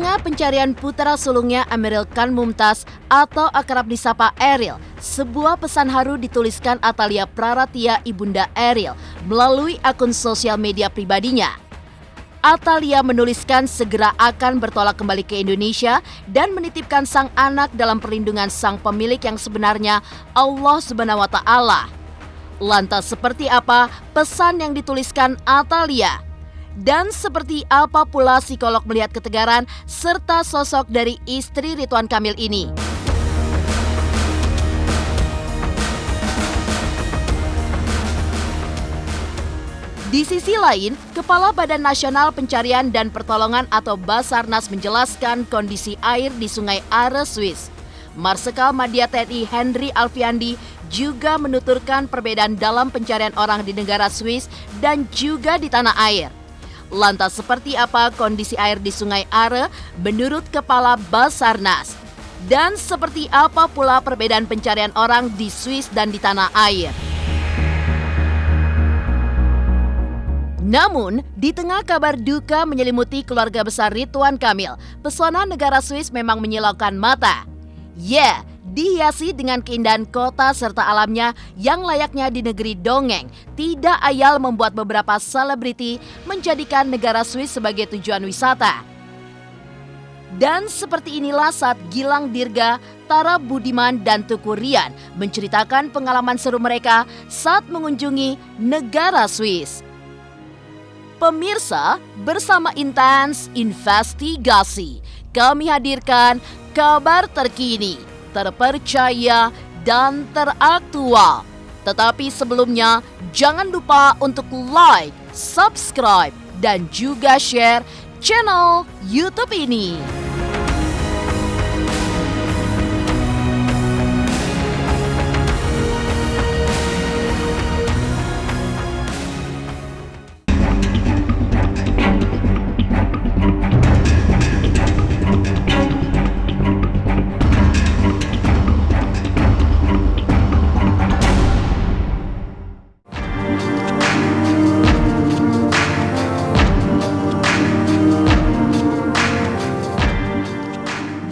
tengah pencarian putra sulungnya Emeril Khan Mumtaz atau akrab disapa Eril, sebuah pesan haru dituliskan Atalia Praratia ibunda Eril melalui akun sosial media pribadinya. Atalia menuliskan segera akan bertolak kembali ke Indonesia dan menitipkan sang anak dalam perlindungan sang pemilik yang sebenarnya, Allah Subhanahu wa Ta'ala. Lantas seperti apa pesan yang dituliskan Atalia? Dan seperti apa pula psikolog melihat ketegaran serta sosok dari istri Ridwan Kamil ini? Di sisi lain, Kepala Badan Nasional Pencarian dan Pertolongan atau Basarnas menjelaskan kondisi air di Sungai Are, Swiss. Marsikal Madya TNI Henry Alfiandi juga menuturkan perbedaan dalam pencarian orang di negara Swiss dan juga di tanah air. Lantas seperti apa kondisi air di Sungai Are menurut Kepala Basarnas? Dan seperti apa pula perbedaan pencarian orang di Swiss dan di tanah air? Namun, di tengah kabar duka menyelimuti keluarga besar Ridwan Kamil, pesona negara Swiss memang menyilaukan mata. Dihiasi dengan keindahan kota serta alamnya yang layaknya di negeri dongeng, tidak ayal membuat beberapa selebriti menjadikan negara Swiss sebagai tujuan wisata. Dan seperti inilah saat Gilang Dirga, Tara Budiman, dan Tuku Rian menceritakan pengalaman seru mereka saat mengunjungi negara Swiss. Pemirsa, bersama Intens Investigasi, kami hadirkan kabar terkini, terpercaya, dan teraktual. Tetapi sebelumnya, jangan lupa untuk like, subscribe, dan juga share channel YouTube ini.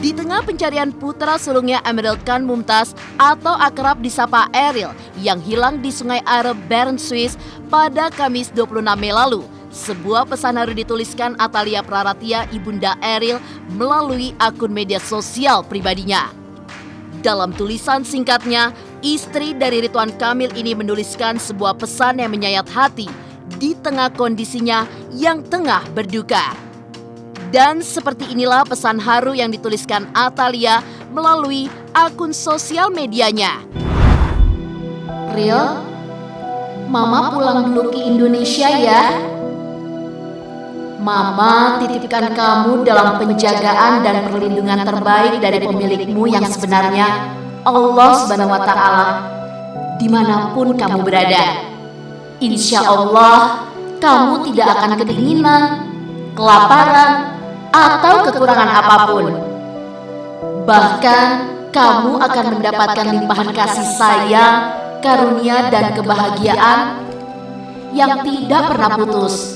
Di tengah pencarian putra sulungnya Emeril Khan Mumtaz atau akrab disapa Eril yang hilang di Sungai Are, Bern, Swiss pada Kamis 26 Mei lalu, sebuah pesan haru dituliskan Atalia Praratia ibunda Eril melalui akun media sosial pribadinya. Dalam tulisan singkatnya, istri dari Ridwan Kamil ini menuliskan sebuah pesan yang menyayat hati di tengah kondisinya yang tengah berduka. Dan seperti inilah pesan haru yang dituliskan Atalia melalui akun sosial medianya. Ril, Mama pulang dulu ke Indonesia ya. Mama titipkan kamu dalam penjagaan dan perlindungan terbaik dari pemilikmu yang sebenarnya, Allah Subhanahu wa Ta'ala, dimanapun kamu berada. Insya Allah, kamu tidak akan kedinginan, kelaparan, atau kekurangan apapun. Bahkan kamu akan mendapatkan limpahan kasih sayang, karunia, dan kebahagiaan yang tidak pernah putus.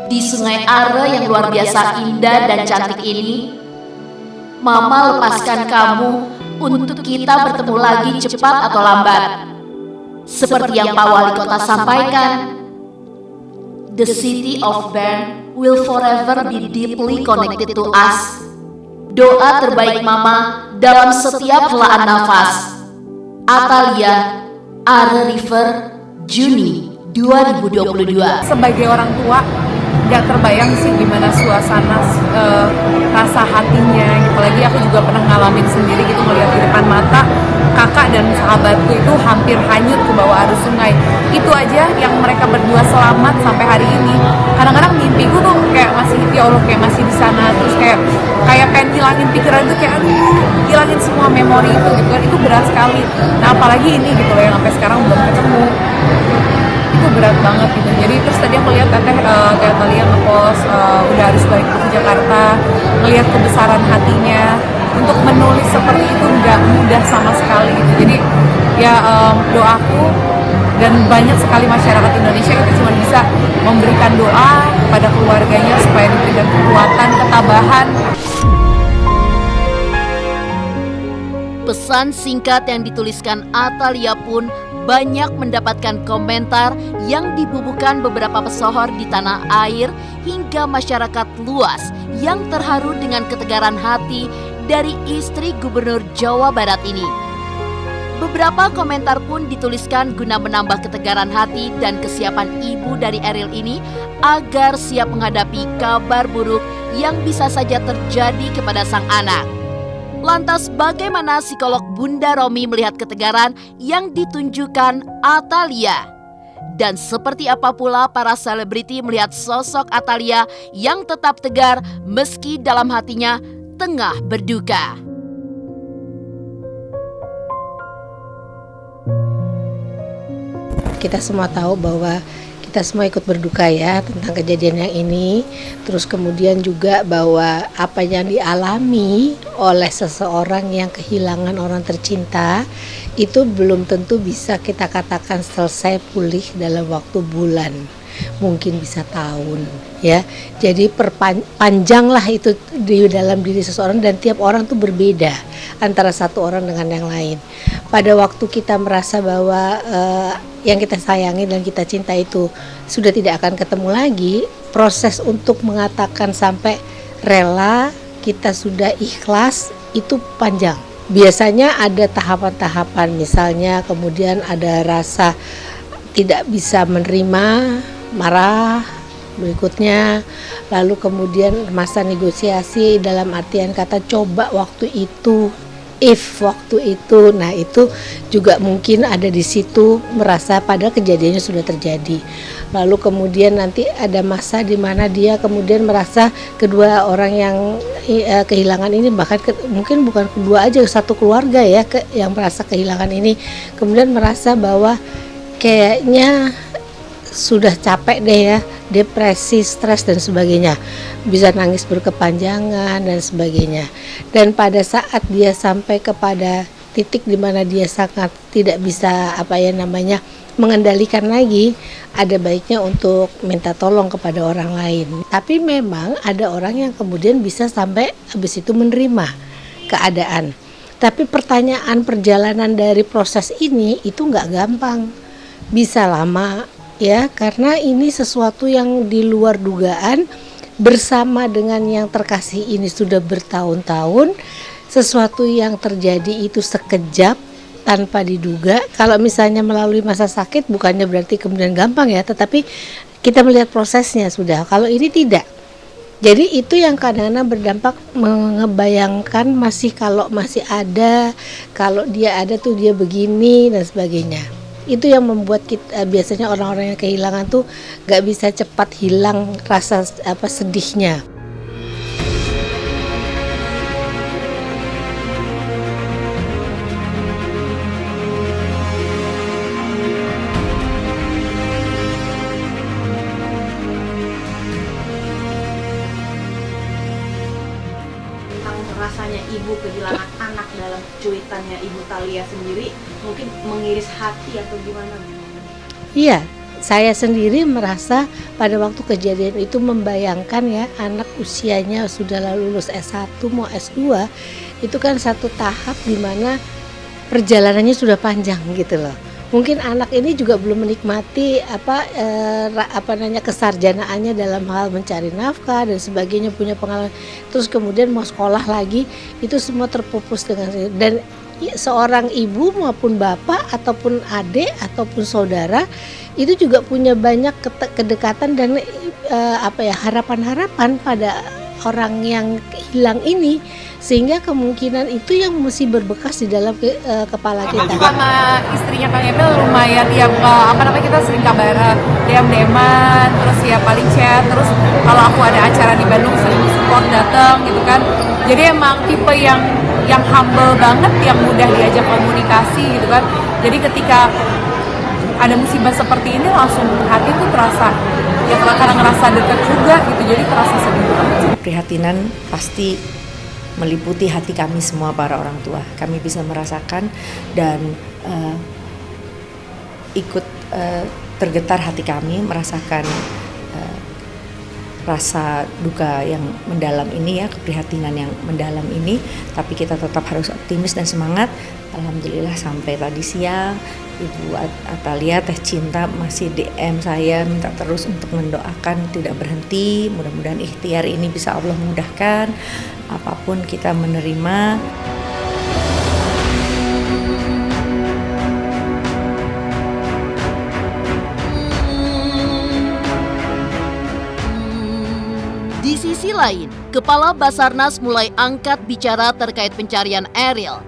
Di Sungai Are yang luar biasa indah dan cantik ini, Mama lepaskan kamu untuk kita bertemu lagi cepat atau lambat. Seperti yang Pak Wali Kota sampaikan, the city of Bern will forever be deeply connected to us. Doa terbaik Mama dalam setiap helaan nafas. Atalia, Are River, Juni 2022. Sebagai orang tua, gak terbayang sih gimana suasana rasa hatinya. Apalagi aku juga pernah ngalamin sendiri gitu, melihat di depan mata kakak dan sahabatku itu hampir hanyut ke bawah arus sungai. Itu aja yang mereka berdua selamat sampai hari ini. Kadang-kadang mimpiku tuh kayak masih, ya Allah, kayak masih di sana, terus kayak pengen hilangin pikiran itu, kayak aduh, hilangin semua memori itu gitu kan. Itu berat sekali. Nah apalagi ini gitu loh, yang sampai sekarang belum ketemu. Itu berat banget gitu. Jadi terus tadi aku lihat teteh Atalia ngepost udah harus balik ke Jakarta, ngelihat kebesaran hatinya. Untuk menulis seperti itu nggak mudah sama sekali gitu. Jadi ya doaku dan banyak sekali masyarakat Indonesia itu cuma bisa memberikan doa kepada keluarganya supaya diberikan kekuatan, ketabahan. Pesan singkat yang dituliskan Atalia pun banyak mendapatkan komentar yang dibubuhkan beberapa pesohor di tanah air hingga masyarakat luas yang terharu dengan ketegaran hati dari istri Gubernur Jawa Barat ini. Beberapa komentar pun dituliskan guna menambah ketegaran hati dan kesiapan ibu dari Ariel ini agar siap menghadapi kabar buruk yang bisa saja terjadi kepada sang anak. Lantas bagaimana psikolog Bunda Romi melihat ketegaran yang ditunjukkan Atalia? Dan seperti apa pula para selebriti melihat sosok Atalia yang tetap tegar meski dalam hatinya tengah berduka? Kita semua tahu bahwa kita semua ikut berduka ya tentang kejadian yang ini. Terus kemudian juga bahwa apa yang dialami oleh seseorang yang kehilangan orang tercinta itu belum tentu bisa kita katakan selesai pulih dalam waktu bulan. Mungkin bisa tahun ya. Jadi panjanglah itu di dalam diri seseorang dan tiap orang tuh berbeda antara satu orang dengan yang lain. Pada waktu kita merasa bahwa yang kita sayangi dan kita cinta itu sudah tidak akan ketemu lagi, proses untuk mengatakan sampai rela, kita sudah ikhlas itu panjang. Biasanya ada tahapan-tahapan, misalnya kemudian ada rasa tidak bisa menerima, marah, berikutnya lalu kemudian masa negosiasi dalam artian kata coba waktu itu, if waktu itu. Nah itu juga mungkin ada di situ merasa pada kejadiannya sudah terjadi. Lalu kemudian nanti ada masa di mana dia kemudian merasa kedua orang yang kehilangan ini, bahkan mungkin bukan kedua aja, satu keluarga ya yang merasa kehilangan ini, kemudian merasa bahwa kayaknya sudah capek deh ya, depresi, stres dan sebagainya, bisa nangis berkepanjangan dan sebagainya. Dan pada saat dia sampai kepada titik di mana dia sangat tidak bisa mengendalikan lagi, ada baiknya untuk minta tolong kepada orang lain. Tapi memang ada orang yang kemudian bisa sampai habis itu menerima keadaan. Tapi pertanyaan perjalanan dari proses ini itu nggak gampang, bisa lama ya, karena ini sesuatu yang di luar dugaan. Bersama dengan yang terkasih ini sudah bertahun-tahun, sesuatu yang terjadi itu sekejap tanpa diduga. Kalau misalnya melalui masa sakit bukannya berarti kemudian gampang ya, tetapi kita melihat prosesnya sudah. Kalau ini tidak. Jadi itu yang kadang-kadang berdampak mengebayangkan kalau masih ada, kalau dia ada tuh dia begini dan sebagainya. Itu yang membuat kita biasanya orang-orang yang kehilangan tuh gak bisa cepat hilang rasa sedihnya. Rasanya ibu kehilangan anak dalam cuitannya Ibu Thalia sendiri mungkin mengiris hati atau gimana? Iya, saya sendiri merasa pada waktu kejadian itu membayangkan ya, anak usianya sudah lulus S1 mau S2, itu kan satu tahap di mana perjalanannya sudah panjang gitu loh. Mungkin anak ini juga belum menikmati kesarjanaannya dalam hal mencari nafkah dan sebagainya, punya pengalaman. Terus kemudian mau sekolah lagi, itu semua terpupus dengan, dan seorang ibu maupun bapak ataupun adik ataupun saudara itu juga punya banyak kedekatan dan harapan-harapan pada orang yang hilang ini, sehingga kemungkinan itu yang mesti berbekas di dalam kepala kita. Sama istrinya Kang Emil lumayan ya, kita sering kabaran, DM-an, terus ya paling chat, terus kalau aku ada acara di Bandung sering support datang gitu kan. Jadi emang tipe yang humble banget, yang mudah diajak komunikasi gitu kan. Jadi ketika ada musibah seperti ini langsung hati tuh terasa ya, kadang ngerasa dekat juga gitu, jadi terasa sedih banget. Keprihatinan pasti meliputi hati kami semua para orang tua. Kami bisa merasakan dan ikut tergetar hati kami merasakan rasa duka yang mendalam ini ya, keprihatinan yang mendalam ini, tapi kita tetap harus optimis dan semangat. Alhamdulillah sampai tadi siang Ibu Atalia Teh Cinta masih DM saya minta terus untuk mendoakan, tidak berhenti. Mudah-mudahan ikhtiar ini bisa Allah mudahkan, apapun kita menerima. Di sisi lain, Kepala Basarnas mulai angkat bicara terkait pencarian Eril.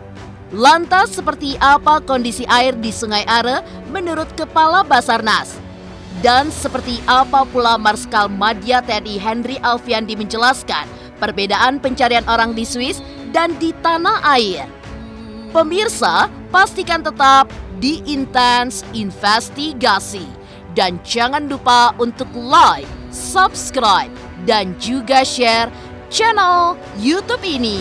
Lantas seperti apa kondisi air di Sungai Are menurut Kepala Basarnas? Dan seperti apa pula Marskal Madya TNI Henry Alfiandi menjelaskan perbedaan pencarian orang di Swiss dan di tanah air? Pemirsa, pastikan tetap di Intens Investigasi. Dan jangan lupa untuk like, subscribe, dan juga share channel YouTube ini.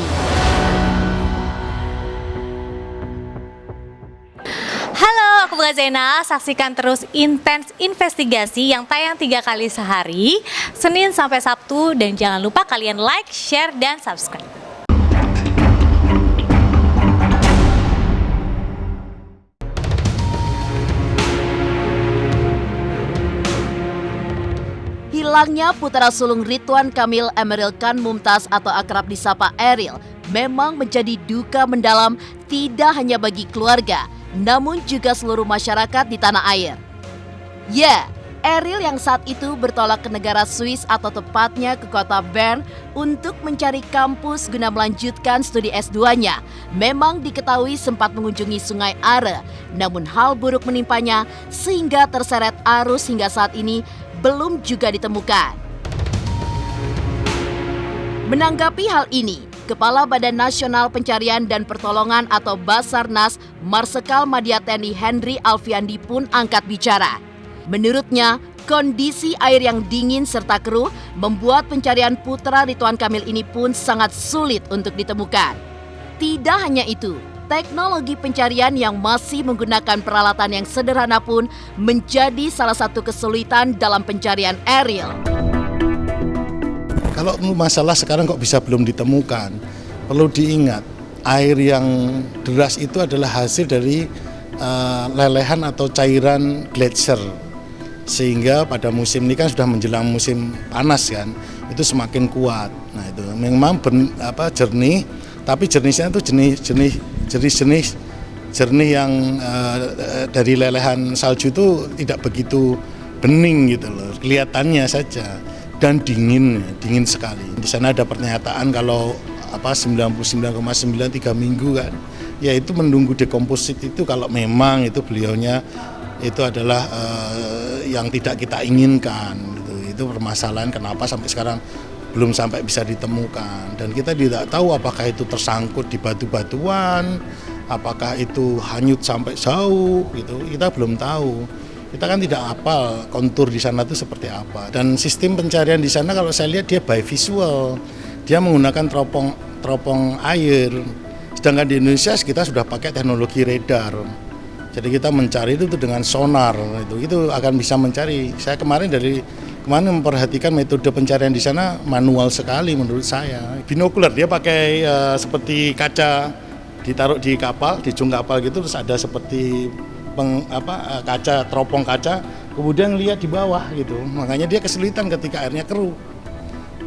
Halo, aku Bunga Zainal. Saksikan terus Intens Investigasi yang tayang 3 kali sehari, Senin sampai Sabtu. Dan jangan lupa kalian like, share, dan subscribe. Hilangnya putra sulung Ridwan Kamil Emeril Khan Mumtaz atau akrab disapa Eril memang menjadi duka mendalam tidak hanya bagi keluarga, namun juga seluruh masyarakat di tanah air. Ya, Eril yang saat itu bertolak ke negara Swiss atau tepatnya ke kota Bern untuk mencari kampus guna melanjutkan studi S2-nya, memang diketahui sempat mengunjungi Sungai Are, namun hal buruk menimpanya sehingga terseret arus hingga saat ini belum juga ditemukan. Menanggapi hal ini, Kepala Badan Nasional Pencarian dan Pertolongan atau Basarnas, Marsikal Madya TNI Henry Alfiandi pun angkat bicara. Menurutnya, kondisi air yang dingin serta keruh membuat pencarian putra Ridwan Kamil ini pun sangat sulit untuk ditemukan. Tidak hanya itu, teknologi pencarian yang masih menggunakan peralatan yang sederhana pun menjadi salah satu kesulitan dalam pencarian Eril. Kalau masalah sekarang kok bisa belum ditemukan, perlu diingat air yang deras itu adalah hasil dari lelehan atau cairan gletser. Sehingga pada musim ini kan sudah menjelang musim panas kan, itu semakin kuat. Nah itu memang jernih, tapi jernihnya itu jernih yang dari lelehan salju itu tidak begitu bening gitu loh, kelihatannya saja, dan dingin sekali. Di sana ada pernyataan kalau 99,93 minggu kan, yaitu menunggu dekomposit itu kalau memang itu beliaunya itu adalah yang tidak kita inginkan gitu. Itu permasalahan kenapa sampai sekarang belum sampai bisa ditemukan, dan kita tidak tahu apakah itu tersangkut di batu-batuan, apakah itu hanyut sampai jauh gitu, kita belum tahu. Kita kan tidak hafal kontur di sana itu seperti apa, dan sistem pencarian di sana kalau saya lihat dia by visual, dia menggunakan teropong air, sedangkan di Indonesia kita sudah pakai teknologi radar. Jadi kita mencari itu dengan sonar, itu akan bisa mencari. Saya kemarin memperhatikan metode pencarian di sana manual sekali menurut saya. Binokular dia pakai seperti kaca ditaruh di kapal, di ujung kapal gitu, terus ada seperti kaca, teropong kaca, kemudian lihat di bawah gitu. Makanya dia kesulitan ketika airnya keruh.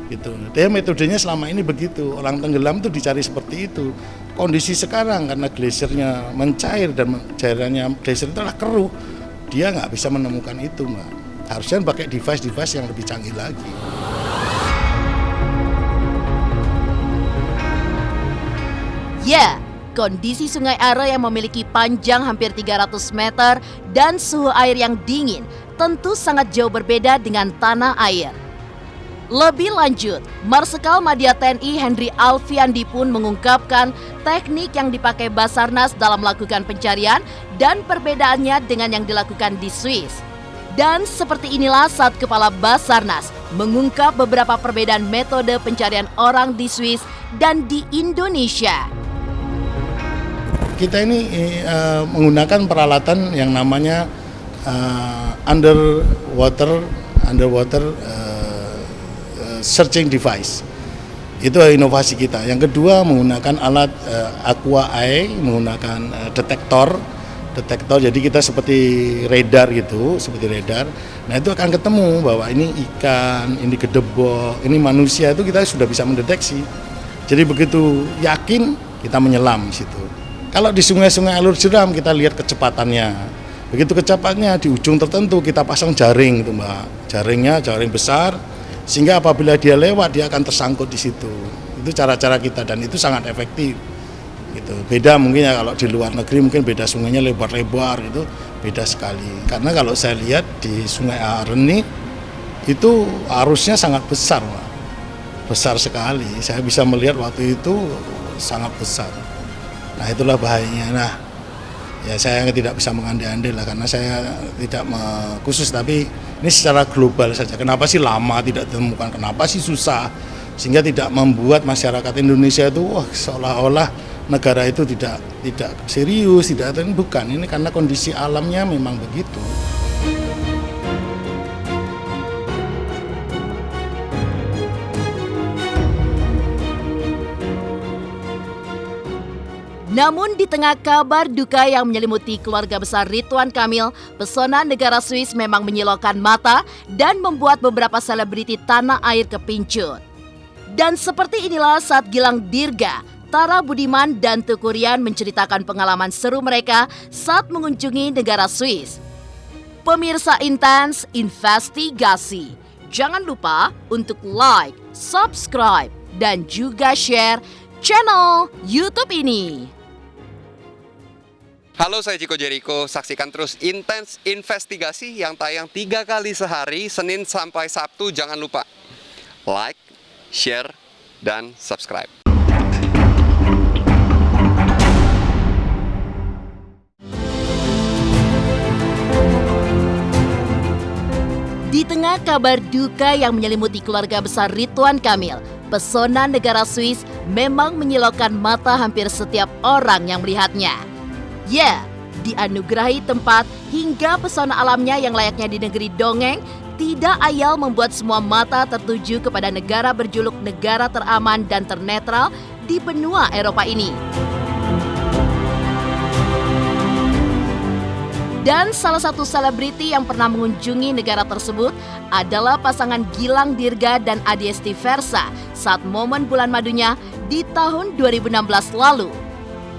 Gitu. Dia metodenya selama ini begitu. Orang tenggelam itu dicari seperti itu. Kondisi sekarang karena glasiernya mencair dan cairannya glasier itu adalah keruh, dia nggak bisa menemukan itu, Mbak. Harusnya pakai device yang lebih canggih lagi. Ya, kondisi Sungai Are yang memiliki panjang hampir 300 meter dan suhu air yang dingin tentu sangat jauh berbeda dengan tanah air. Lebih lanjut, Marsikal Madya TNI Henry Alfiandi pun mengungkapkan teknik yang dipakai Basarnas dalam melakukan pencarian dan perbedaannya dengan yang dilakukan di Swiss. Dan seperti inilah saat Kepala Basarnas mengungkap beberapa perbedaan metode pencarian orang di Swiss dan di Indonesia. Kita ini menggunakan peralatan yang namanya underwater searching device. Itu inovasi kita. Yang kedua menggunakan alat Aqua Eye, menggunakan detektor. Jadi kita seperti radar gitu, Nah itu akan ketemu bahwa ini ikan, ini gedebok, ini manusia, itu kita sudah bisa mendeteksi. Jadi begitu yakin kita menyelam di situ. Kalau di sungai-sungai alur jeram kita lihat kecepatannya. Begitu kecepatannya di ujung tertentu kita pasang jaring itu Mbak. Jaring besar sehingga apabila dia lewat dia akan tersangkut di situ. Itu cara-cara kita dan itu sangat efektif. Gitu. Beda mungkin ya kalau di luar negeri mungkin beda sungainya lebar-lebar gitu, beda sekali. Karena kalau saya lihat di Sungai Areni itu arusnya sangat besar, Pak. Besar sekali. Saya bisa melihat waktu itu sangat besar. Nah itulah bahayanya. Nah ya saya tidak bisa mengandai-andai lah karena saya tidak khusus, tapi ini secara global saja. Kenapa sih lama tidak ditemukan? Kenapa sih susah? Sehingga tidak membuat masyarakat Indonesia itu wah seolah-olah negara itu tidak serius, bukan. Ini karena kondisi alamnya memang begitu. Namun di tengah kabar duka yang menyelimuti keluarga besar Ridwan Kamil, pesona negara Swiss memang menyilaukan mata dan membuat beberapa selebriti tanah air kepincut. Dan seperti inilah saat Gilang Dirga, Tara Budiman, dan Teuku Ryan menceritakan pengalaman seru mereka saat mengunjungi negara Swiss. Pemirsa Intens Investigasi, jangan lupa untuk like, subscribe, dan juga share channel YouTube ini. Halo, saya Chico Jericho. Saksikan terus Intens Investigasi yang tayang 3 kali sehari, Senin sampai Sabtu. Jangan lupa like, share, dan subscribe. Di tengah kabar duka yang menyelimuti keluarga besar Ridwan Kamil, pesona negara Swiss memang menyilaukan mata hampir setiap orang yang melihatnya. Ya, dianugerahi tempat hingga pesona alamnya yang layaknya di negeri dongeng, tidak ayal membuat semua mata tertuju kepada negara berjuluk negara teraman dan ternetral di benua Eropa ini. Dan salah satu selebriti yang pernah mengunjungi negara tersebut adalah pasangan Gilang Dirga dan Adiesti Versa saat momen bulan madunya di tahun 2016 lalu.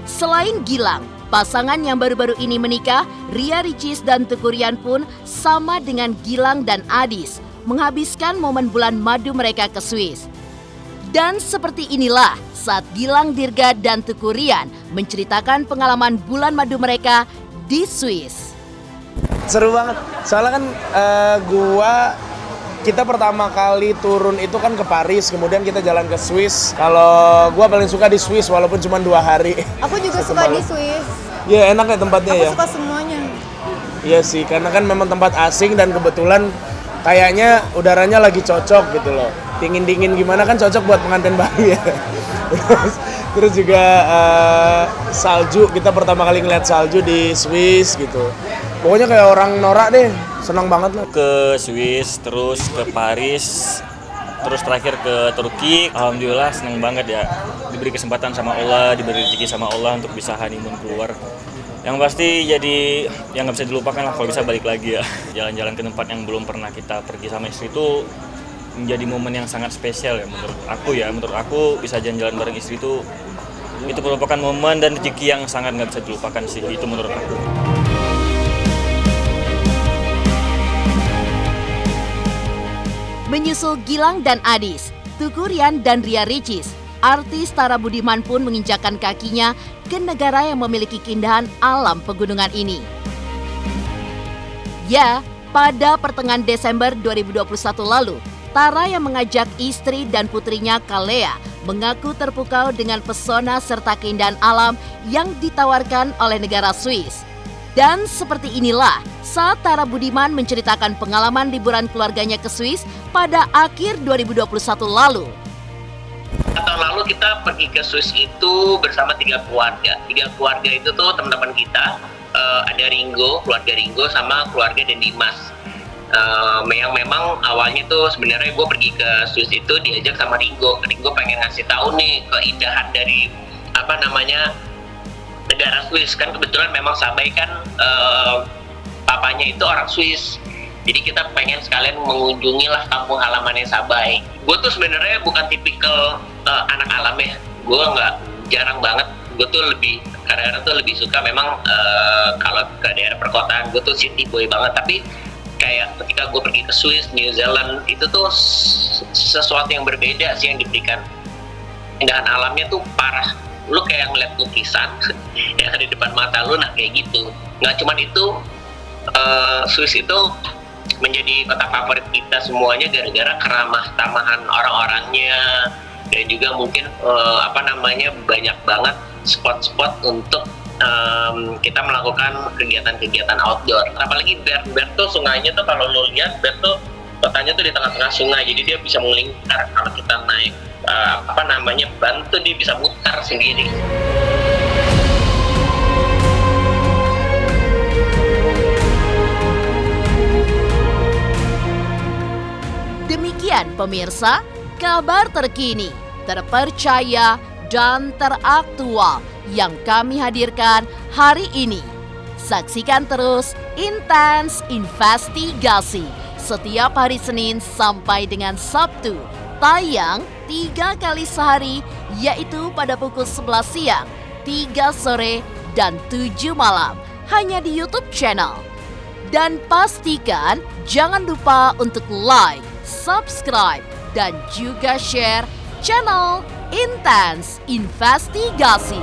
Selain Gilang, pasangan yang baru-baru ini menikah, Ria Ricis dan Teuku Ryan pun sama dengan Gilang dan Adis menghabiskan momen bulan madu mereka ke Swiss. Dan seperti inilah saat Gilang Dirga dan Teuku Ryan menceritakan pengalaman bulan madu mereka di Swiss. Seru banget, soalnya kan kita pertama kali turun itu kan ke Paris, kemudian kita jalan ke Swiss. Kalau gua paling suka di Swiss walaupun cuma 2 hari. Aku juga suka di Swiss. Iya, enak ya tempatnya. Aku suka semuanya. Iya sih, karena kan memang tempat asing dan kebetulan kayaknya udaranya lagi cocok gitu loh. Dingin-dingin gimana kan cocok buat pengantin baru ya. Terus juga salju, kita pertama kali ngeliat salju di Swiss gitu. Pokoknya kayak orang norak deh, senang banget lah. Ke Swiss, terus ke Paris, terus terakhir ke Turki. Alhamdulillah senang banget ya, diberi kesempatan sama Allah, diberi rezeki sama Allah untuk bisa honeymoon keluar. Yang pasti jadi yang nggak bisa dilupakan lah kalau bisa balik lagi ya. Jalan-jalan ke tempat yang belum pernah kita pergi sama istri itu menjadi momen yang sangat spesial ya menurut aku ya. Menurut aku bisa jalan-jalan bareng istri itu merupakan momen dan rezeki yang sangat nggak bisa dilupakan sih, itu menurut aku. Menyusul Gilang dan Adis, Teuku Ryan dan Ria Ricis, artis Tara Budiman pun menginjakkan kakinya ke negara yang memiliki keindahan alam pegunungan ini. Ya, pada pertengahan Desember 2021 lalu, Tara yang mengajak istri dan putrinya Kalea mengaku terpukau dengan pesona serta keindahan alam yang ditawarkan oleh negara Swiss. Dan seperti inilah saat Tara Budiman menceritakan pengalaman liburan keluarganya ke Swiss pada akhir 2021 lalu. Tahun lalu kita pergi ke Swiss itu bersama 3 keluarga. 3 keluarga itu tuh teman-teman kita, ada Ringo, keluarga Ringo sama keluarga Den Dimas. yang memang awalnya tuh sebenarnya gue pergi ke Swiss itu diajak sama Ringo pengen ngasih tahu nih keindahan dari negara Swiss. Kan kebetulan memang Sabay kan papanya itu orang Swiss, jadi kita pengen sekalian mengunjungi lah kampung halamannya Sabay. Gue tuh sebenarnya bukan tipikal anak alam ya, gue jarang banget. Gue tuh kadang-kadang tuh lebih suka memang kalau ke daerah perkotaan, gue tuh city boy banget. Tapi kayak ketika gue pergi ke Swiss, New Zealand, itu tuh sesuatu yang berbeda sih yang diberikan. Keindahan alamnya tuh parah. Lu kayak ngeliat lukisan yang ada di depan mata lu, nah kayak gitu. Nggak cuman itu, Swiss itu menjadi kota favorit kita semuanya gara-gara keramah tamahan orang-orangnya, dan juga mungkin banyak banget spot-spot untuk kita melakukan kegiatan-kegiatan outdoor. Apalagi Bern tuh sungainya tuh, kalau lu lihat Bern tuh kotanya tuh di tengah-tengah sungai, jadi dia bisa melingkar. Kalau kita naik ban tuh dia bisa mutar sendiri. Demikian pemirsa, kabar terkini, terpercaya, dan teraktual yang kami hadirkan hari ini. Saksikan terus Intens Investigasi setiap hari Senin sampai dengan Sabtu, tayang 3 kali sehari, yaitu pada pukul 11 siang, 3 sore, dan 7 malam, hanya di YouTube channel. Dan pastikan jangan lupa untuk like, subscribe, dan juga share channel Intens Investigasi.